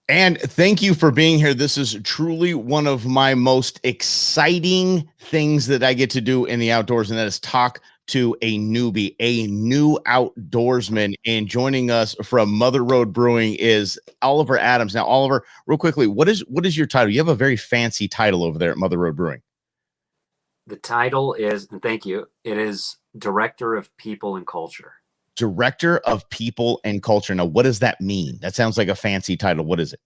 And thank you for being here. This is truly one of my most exciting things that I get to do in the outdoors, and that is talk to a newbie, a new outdoorsman. And joining us from Mother Road Brewing is Oliver Adams. Now, Oliver, real quickly, what is your title? You have a very fancy title over there at Mother Road Brewing. The title is, and thank you, it is Director of People and Culture. Director of People and Culture. Now, what does that mean? That sounds like a fancy title. What is it?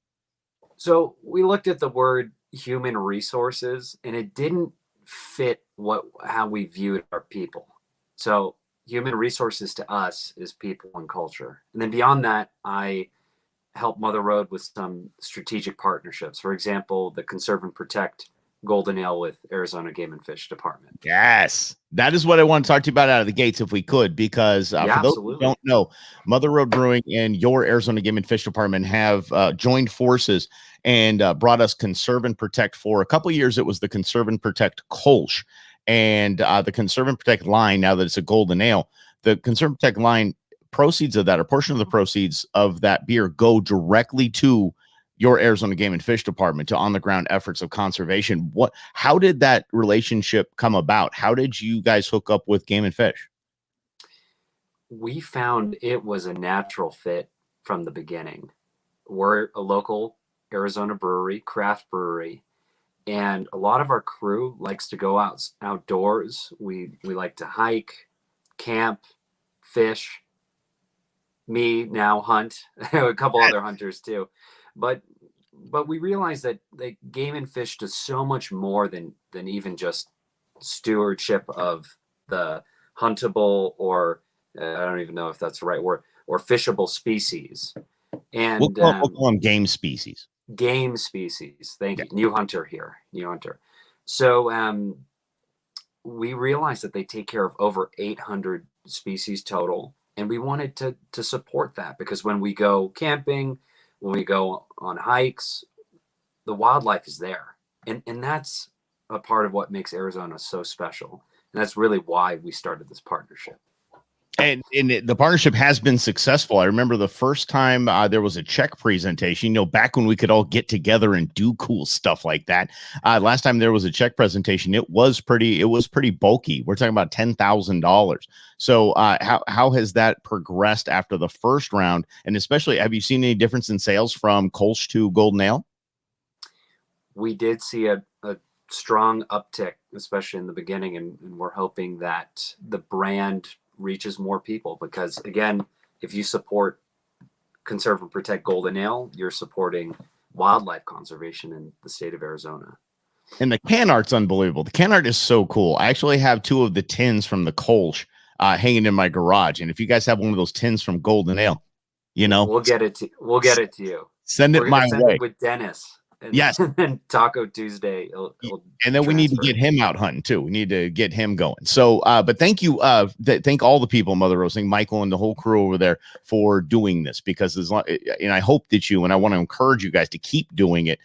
So we looked at the word human resources and it didn't fit how we viewed our people. So human resources to us is people and culture. And then beyond that, I help Mother Road with some strategic partnerships. For example, the Conserve and Protect Golden Ale with Arizona Game and Fish Department. Yes, that is what I want to talk to you about out of the gates, if we could, because for those who don't know, Mother Road Brewing and your Arizona Game and Fish Department have joined forces and brought us Conserve and Protect. For a couple of years, it was the Conserve and Protect Kolsch, and the Conserve and Protect line. Now that it's a golden ale, the Conserve and Protect line proceeds of that, a portion of the proceeds of that beer, go directly to your Arizona Game and Fish Department, to on the ground efforts of conservation. How did that relationship come about? How did you guys hook up with Game and Fish? We found it was a natural fit from the beginning. We're a local Arizona brewery, craft brewery, and a lot of our crew likes to go outdoors. We like to hike, camp, fish. Me now hunt, a couple other hunters too, but we realized that Game and Fish does so much more than even just stewardship of the huntable, or I don't even know if that's the right word, or fishable species. And we'll call them game species. Game species. Thank you. New hunter here. New hunter. So we realized that they take care of over 800 species total. And we wanted to support that, because when we go camping, when we go on hikes, the wildlife is there. And that's a part of what makes Arizona so special. And that's really why we started this partnership. And the partnership has been successful. I remember the first time there was a check presentation, back when we could all get together and do cool stuff like that. Last time there was a check presentation, it was pretty bulky. We're talking about $10,000. So how has that progressed after the first round? And especially, have you seen any difference in sales from Kolsch to Golden Ale? We did see a strong uptick, especially in the beginning. And we're hoping that the brand reaches more people, because again, if you support Conserve and Protect Golden Ale, you're supporting wildlife conservation in the state of Arizona. And the can art's unbelievable. The can art is so cool. I actually have 2 of the tins from the Kolsch hanging in my garage, and if you guys have one of those tins from Golden Ale, we'll get it to you. Send it my way. With Dennis. Yes. And Taco Tuesday. And then we need to get him out hunting too. We need to get him going. So, but thank you. Thank all the people, Mother Road, Michael and the whole crew over there for doing this, because and I hope that and I want to encourage you guys to keep doing it.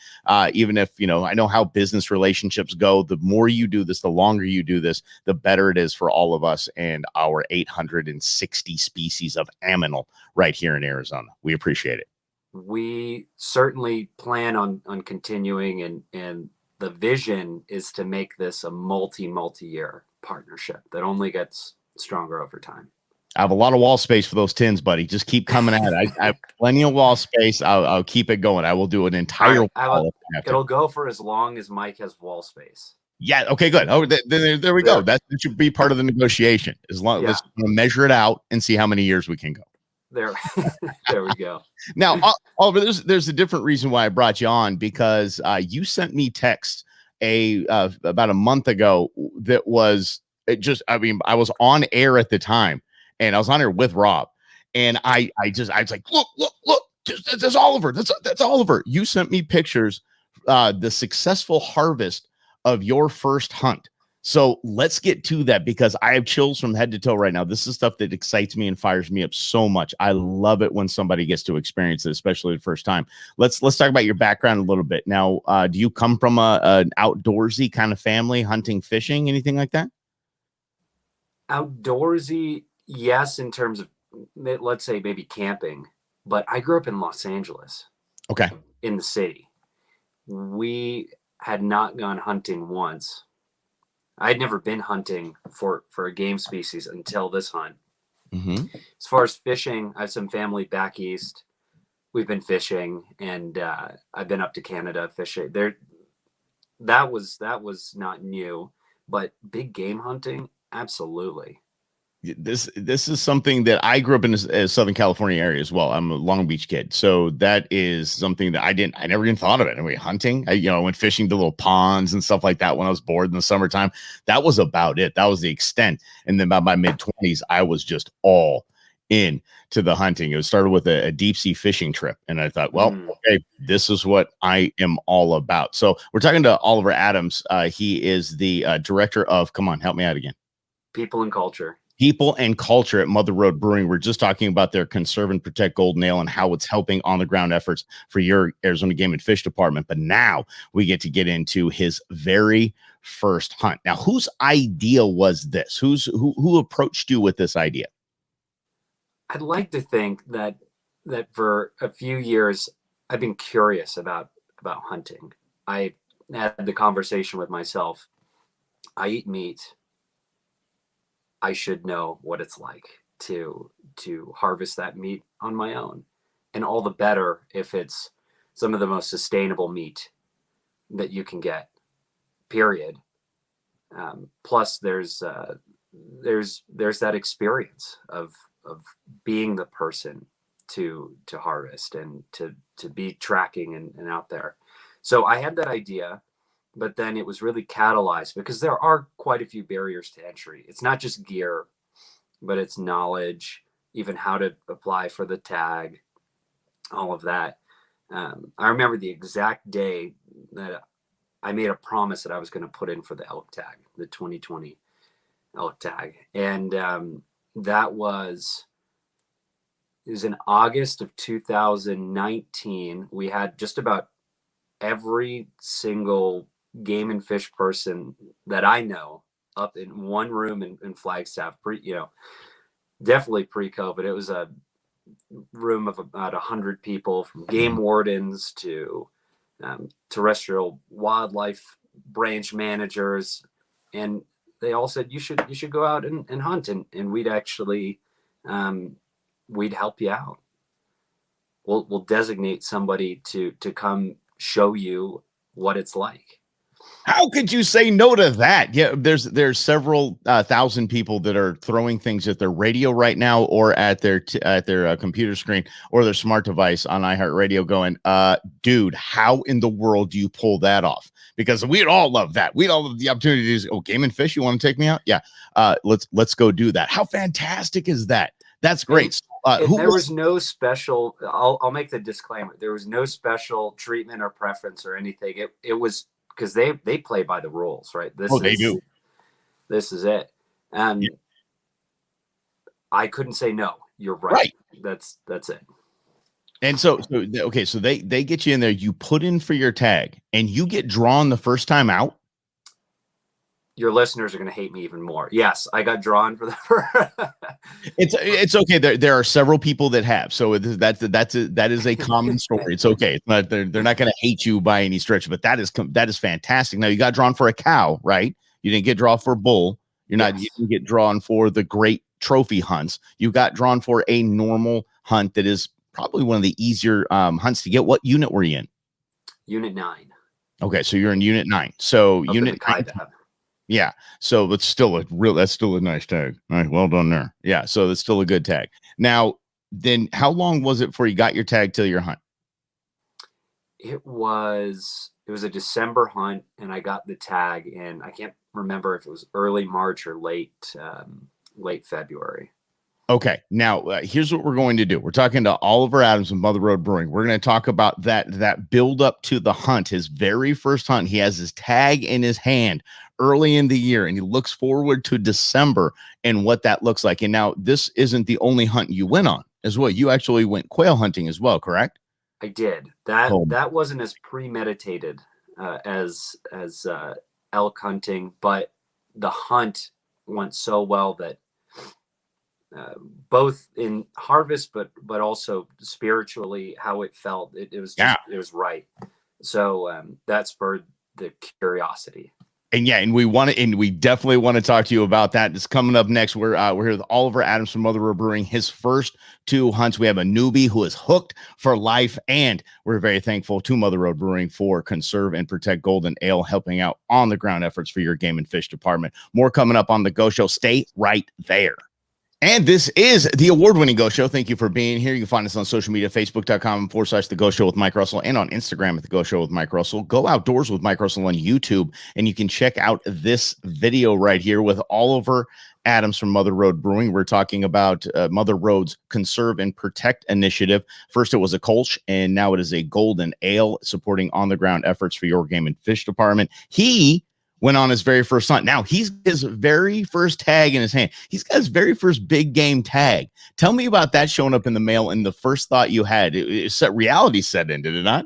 Even if, I know how business relationships go, the more you do this, the longer you do this, the better it is for all of us and our 860 species of aminal right here in Arizona. We appreciate it. We certainly plan on continuing, and the vision is to make this a multi-year partnership that only gets stronger over time. I have a lot of wall space for those tins, buddy. Just keep coming at it. I have plenty of wall space. I'll keep it going. I will do an entire wall. It'll go for as long as Mike has wall space. Yeah. Okay, good. Oh, there we go. That should be part of the negotiation. As long as we'll measure it out and see how many years we can go. There we go. Now, Oliver, there's a different reason why I brought you on, because you sent me text about a month ago that was I was on air at the time, and I was on air with Rob, and I was like, look, that's Oliver. That's Oliver. You sent me pictures, the successful harvest of your first hunt. So let's get to that, because I have chills from head to toe right now. This is stuff that excites me and fires me up so much. I love it when somebody gets to experience it, especially the first time. Let's talk about your background a little bit. Now, do you come from an outdoorsy kind of family, hunting, fishing, anything like that? Outdoorsy, yes, in terms of, let's say, maybe camping. But I grew up in Los Angeles. Okay. in the city. We had not gone hunting once. I had never been hunting for a game species until this hunt. Mm-hmm. As far as fishing, I have some family back east. We've been fishing, and I've been up to Canada fishing. There, that was not new, but big game hunting, absolutely. This is something that I grew up in a Southern California area as well. I'm a Long Beach kid, so that is something that I never even thought of it. I mean, hunting, I went fishing to little ponds and stuff like that when I was bored in the summertime. That was about it. That was the extent. And then by my mid-20s, I was just all in to the hunting. It started with a deep sea fishing trip, and I thought, well, okay, this is what I am all about. So we're talking to Oliver Adams. He is the director of, come on, help me out again. People and culture. People and culture at Mother Road Brewing. We're just talking about their Conserve and Protect Golden Ale and how it's helping on the ground efforts for your Arizona Game and Fish Department. But now we get to get into his very first hunt. Now, whose idea was this? Who approached you with this idea? I'd like to think that for a few years I've been curious about hunting. I had the conversation with myself. I eat meat. I should know what it's like to harvest that meat on my own, and all the better if it's some of the most sustainable meat that you can get. Period. Plus, there's that experience of being the person to harvest and to be tracking and out there. So I had that idea, but then it was really catalyzed because there are quite a few barriers to entry. It's not just gear, but it's knowledge, even how to apply for the tag, all of that. I remember the exact day that I made a promise that I was going to put in for the elk tag, the 2020 elk tag. And that was, it was in August of 2019. We had just about every single game and fish person that I know up in one room in Flagstaff, definitely pre-COVID. It was a room of about 100 people, from game wardens to terrestrial wildlife branch managers, and they all said you should go out and hunt, and we'd actually we'd help you out. We'll designate somebody to come show you what it's like. How could you say no to that? Yeah, there's several thousand people that are throwing things at their radio right now, or at their computer screen or their smart device on iHeartRadio, going, dude, how in the world do you pull that off? Because we'd all love that. We'd all love the opportunity to, oh, game and fish, you want to take me out? Yeah, let's go do that. How fantastic is that? That's great. There was no special. I'll make the disclaimer. There was no special treatment or preference or anything. It was because they play by the rules, right? They do. This is it. And I couldn't say no. You're right. That's it. And so they get you in there. You put in for your tag, and you get drawn the first time out. Your listeners are going to hate me even more. Yes, I got drawn for the. It's okay. There are several people that have. So that is a common story. It's okay. It's not, they're not going to hate you by any stretch, but that is fantastic. Now, you got drawn for a cow, right? You didn't get drawn for a bull. You didn't get drawn for the great trophy hunts. You got drawn for a normal hunt that is probably one of the easier hunts to get. What unit were you in? Unit 9. Okay, so you're in Unit 9. So Unit 9. Yeah. So that's still a nice tag. All right. Well done there. Yeah. So that's still a good tag. Now, then how long was it before you got your tag till your hunt? It was a December hunt, and I got the tag in, I can't remember if it was early March or late February. Okay. Now, here's what we're going to do. We're talking to Oliver Adams of Mother Road Brewing. We're going to talk about that build up to the hunt, his very first hunt. He has his tag in his hand early in the year, and he looks forward to December and what that looks like. And now, this isn't the only hunt you went on as well. You actually went quail hunting as well, correct? I did. That wasn't as premeditated as elk hunting, but the hunt went so well that both in harvest, but also spiritually, how it felt. It was Yeah. just, it was right. So that spurred the curiosity. And yeah, and we definitely want to talk to you about that. It's coming up next. We're here with Oliver Adams from Mother Road Brewing. His first 2 hunts. We have a newbie who is hooked for life, and we're very thankful to Mother Road Brewing for Conserve and Protect Golden Ale, helping out on the ground efforts for your game and fish department. More coming up on the Go Show. Stay right there. And this is the award-winning Go Show. Thank you for being here. You can find us on social media, facebook.com/The Go Show with Mike Russell, and on Instagram at The Go Show with Mike Russell. Go outdoors with Mike Russell on YouTube, and you can check out this video right here with Oliver Adams from Mother Road Brewing. We're talking about Mother Road's Conserve and Protect initiative. First, it was a Kolsch, and now it is a Golden Ale, supporting on-the-ground efforts for your game and fish department. He went on his very first hunt. Now he's his very first tag in his hand. He's got his very first big game tag. Tell me about that showing up in the mail and the first thought you had. Reality set in, did it not?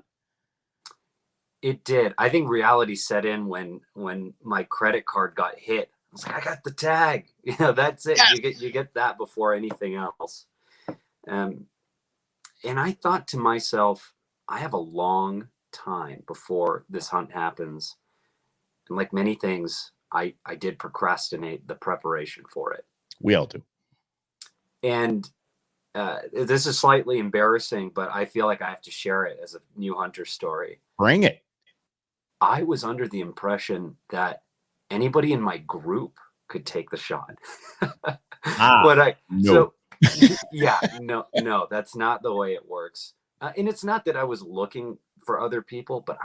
It did. I think reality set in when my credit card got hit. I was like, I got the tag. That's it. Yes. You get that before anything else. And I thought to myself, I have a long time before this hunt happens. And like many things, I did procrastinate the preparation for it. We all do. And this is slightly embarrassing, but I feel like I have to share it as a new hunter story. Bring it. I was under the impression that anybody in my group could take the shot. But no. No, that's not the way it works. And it's not that I was looking for other people, but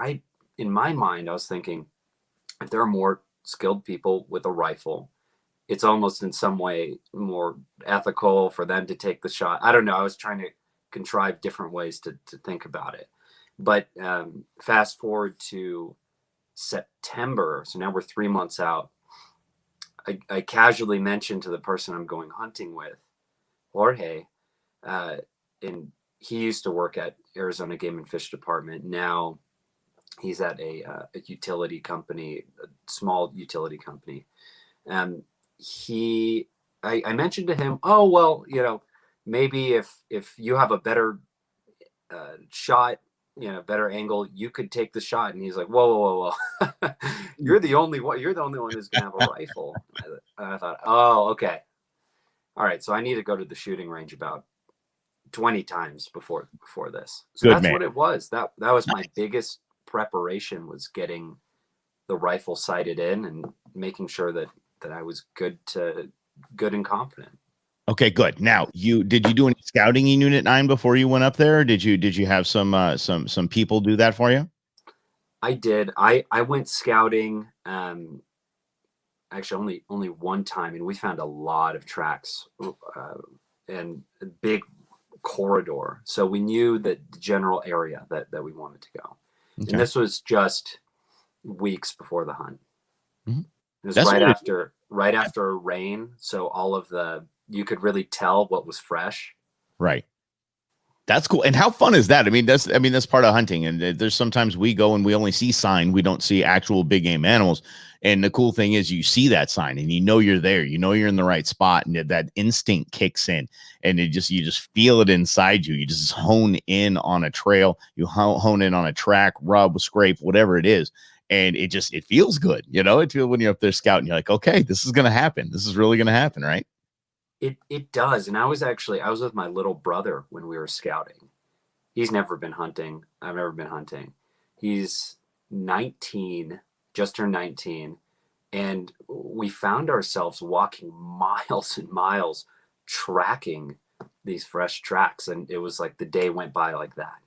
in my mind, I was thinking, if there are more skilled people with a rifle, it's almost in some way more ethical for them to take the shot. I don't know. I was trying to contrive different ways to think about it. But fast forward to September. So now we're 3 months out. I casually mentioned to the person I'm going hunting with, Jorge, and he used to work at Arizona Game and Fish Department. Now he's at a utility company, a small utility company. I mentioned to him, oh, well, maybe if you have a better shot, better angle, you could take the shot. And he's like, whoa. You're the only one who's gonna have a rifle. And I thought, oh, okay. All right. So I need to go to the shooting range about 20 times before this. So Good that's man. What it was. That was my biggest preparation, was getting the rifle sighted in and making sure that I was good and confident. Okay, good. Now, did you do any scouting in Unit 9 before you went up there? Or did you have some people do that for you? I did. I went scouting actually only one time, and we found a lot of tracks and a big corridor. So we knew the general area that we wanted to go. Okay. And this was just weeks before the hunt. Mm-hmm. It was right after rain. So all of you could really tell what was fresh. Right. That's cool. And how fun is that? That's part of hunting. And there's sometimes we go and we only see sign. We don't see actual big game animals. And the cool thing is you see that sign and you're there, you're in the right spot, and that instinct kicks in, and you just feel it inside you. You just hone in on a trail, you hone in on a track, rub, scrape, whatever it is. And it feels good. It feels when you're up there scouting, you're like, okay, this is going to happen. This is really going to happen. Right. It does. And I was with my little brother when we were scouting. He's never been hunting. I've never been hunting. He's 19, just turned 19. And we found ourselves walking miles and miles, tracking these fresh tracks. And it was like the day went by like that.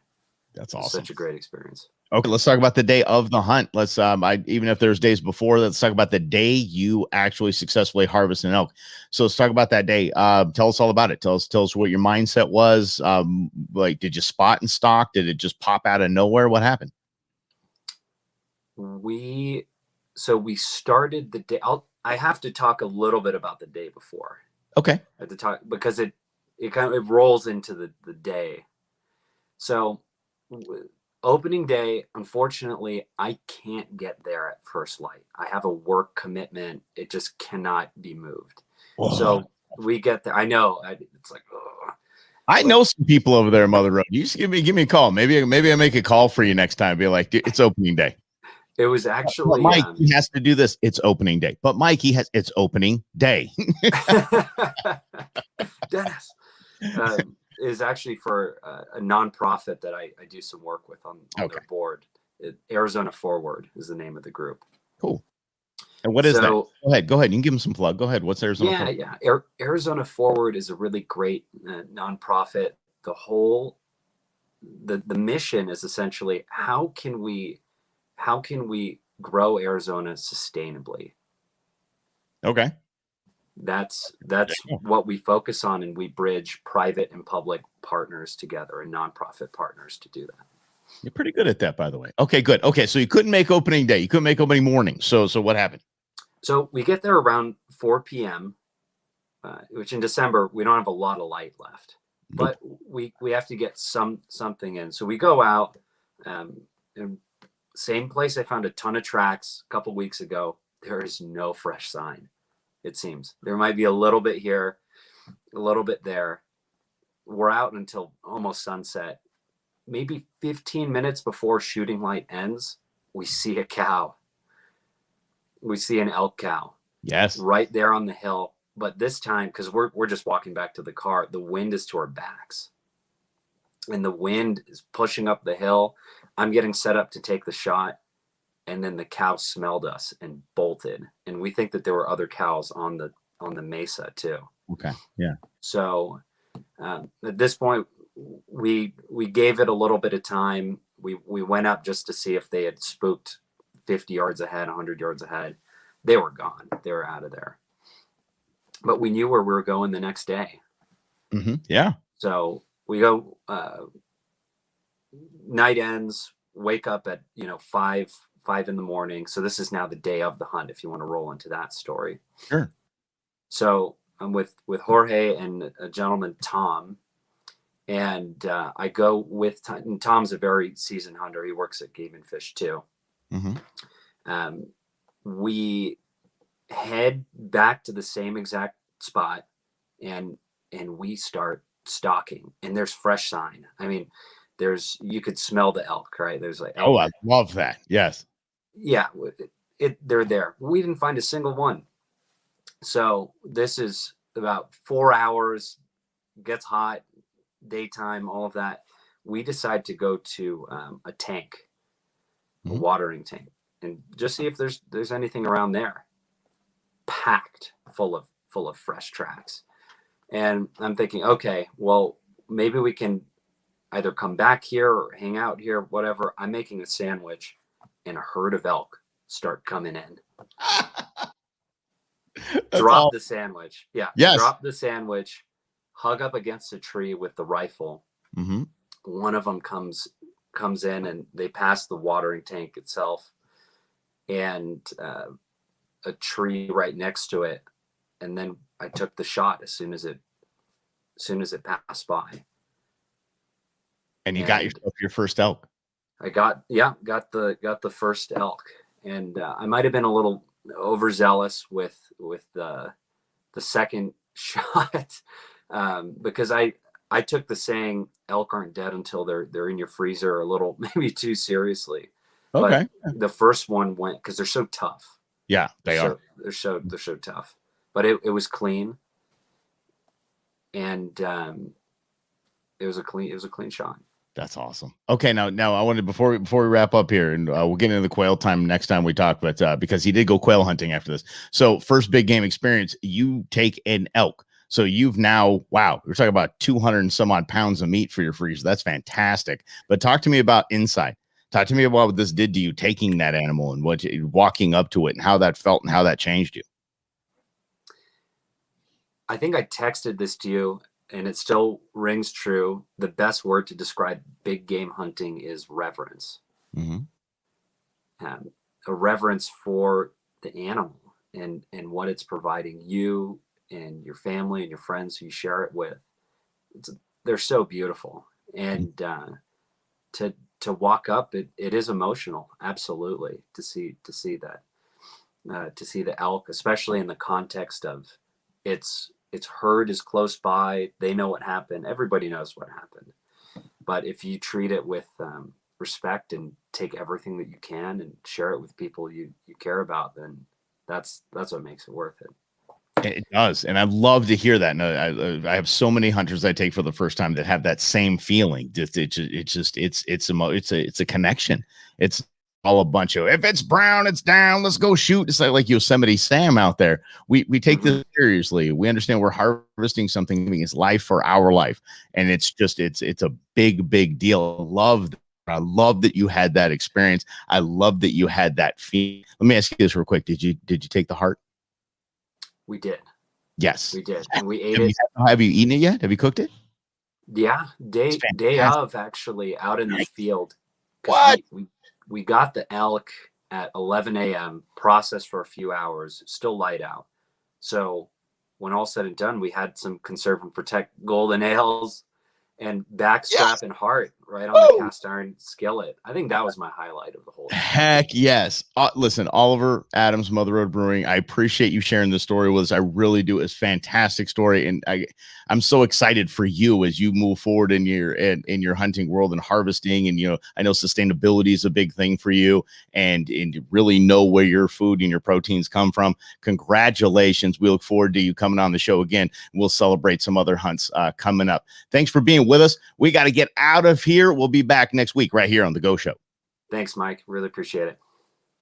That's awesome. Such a great experience. Okay, let's talk about the day of the hunt. Let's even if there's days before, let's talk about the day you actually successfully harvest an elk. So let's talk about that day. Tell us all about it. Tell us what your mindset was. Did you spot and stalk? Did it just pop out of nowhere? What happened? We started the day. I have to talk a little bit about the day before. Okay. I have to talk because it rolls into the day. So opening day, unfortunately, I can't get there at first light. I have a work commitment. It just cannot be moved. Whoa, so we get there. I know. It's like, ugh. I But know some people over there, Mother Road. You just give me a call. Maybe I make a call for you next time. Be like, "Dude, it's opening day." it was But actually Mike, he has to do this. It's opening day. But Mike, it's opening day. Dennis is actually for a nonprofit that I do some work with on Okay, their board. Arizona Forward is the name of the group. cool. And what is that? So Go ahead. You can give them some plug. Go ahead. What's Arizona Forward? yeah. Arizona Forward is a really great nonprofit. The mission is essentially how can we grow Arizona sustainably. Okay. That's Yeah. what we focus on, and we bridge private and public partners together and nonprofit partners to do that. You're pretty good at that, by the way. Okay, good. Okay, so you couldn't make opening day. You couldn't make opening morning. So what happened? So we get there around 4 p.m., which in December we don't have a lot of light left, Nope. but we have to get something in. So we go out, and same place I found a ton of tracks a couple weeks ago. There is no fresh sign. It seems there might be a little bit here, a little bit there. We're out until almost sunset. Maybe 15 minutes before shooting light ends, we see a cow. We see an elk cow. Yes. Right there on the hill. But this time, because we're just walking back to the car, the wind is to our backs. And the wind is pushing up the hill. I'm getting set up to take the shot. And then the cow smelled us and bolted. And we think that there were other cows on the mesa too. Okay. Yeah. So at this point, we gave it a little bit of time. We went up just to see if they had spooked 50 yards ahead, 100 yards ahead. They were gone. They were out of there. But we knew where we were going the next day. Mm-hmm. Yeah. So we go, night ends, wake up at 5 in the morning. So this is now the day of the hunt, if you want to roll into that story. Sure. So I'm with Jorge and a gentleman, Tom, and I go with Tom. And Tom's a very seasoned hunter. He works at Game and Fish too. Mm-hmm. We head back to the same exact spot, and we start stalking, and there's fresh sign. I mean, you could smell the elk, right? There's like elk. Oh, I love that. Yes. Yeah, they're there. We didn't find a single one. So this is about 4 hours, gets hot, daytime, all of that. We decide to go to a tank, a watering tank, and just see if there's anything around there. Packed full of fresh tracks. And I'm thinking, okay, well, maybe we can either come back here or hang out here, whatever. I'm making a sandwich, and a herd of elk start coming in. Drop the sandwich. Yeah. Yes. Drop the sandwich, hug up against a tree with the rifle. Mm-hmm. One of them comes in, and they pass the watering tank itself and a tree right next to it. And then I took the shot as soon as it passed by. And you got yourself your first elk. I got the first elk, and I might have been a little overzealous with the second shot because I took the saying "elk aren't dead until they're in your freezer" a little maybe too seriously. Okay. But the first one went because they're so tough. Yeah, they are. They're so tough. But it was clean, and it was a clean shot. That's awesome. Okay, now I wanted before we wrap up here, and we'll get into the quail time next time we talk, but because he did go quail hunting after this. So first big game experience, you take an elk. So you've now, wow, we're talking about 200 and some odd pounds of meat for your freezer. That's fantastic. But talk to me about inside. Talk to me about what this did to you, taking that animal and walking up to it and how that felt and how that changed you. I think I texted this to you, and it still rings true. The best word to describe big game hunting is reverence. Mm-hmm. A reverence for the animal and what it's providing you and your family and your friends who you share it with. They're so beautiful. And to walk up, it is emotional, absolutely, to see that, to see the elk, especially in the context of it's its herd is close by. They know what happened. Everybody knows what happened. But if you treat it with respect and take everything that you can and share it with people you care about, then that's what makes it worth it. It does, and I love to hear that. And I have so many hunters I take for the first time that have that same feeling. It's a connection. It's all a bunch of, if it's brown, it's down. Let's go shoot. It's like Yosemite Sam out there. We take this seriously. We understand we're harvesting something. It's life for our life, and it's a big deal. I love that you had that experience. I love that you had that feeling. Let me ask you this real quick. Did you take the heart? We did. Yes, we did, and we ate it. Have you eaten it yet? Have you cooked it? Yeah, day of, actually, out in the field. What? We got the elk at 11 a.m. processed for a few hours, still light out. So when all said and done, we had some Conserve and Protect golden ales and backstrap and heart right on the cast iron skillet. I think that was my highlight of the whole thing. Heck yes. Listen, Oliver Adams, Mother Road Brewing, I appreciate you sharing this story with us. I really do. It's a fantastic story. And I'm so excited for you as you move forward in your hunting world and harvesting. And, I know sustainability is a big thing for you, and you really know where your food and your proteins come from. Congratulations. We look forward to you coming on the show again. We'll celebrate some other hunts coming up. Thanks for being with us. We got to get out of here. We'll be back next week right here on The Go Show. Thanks, Mike. Really appreciate it.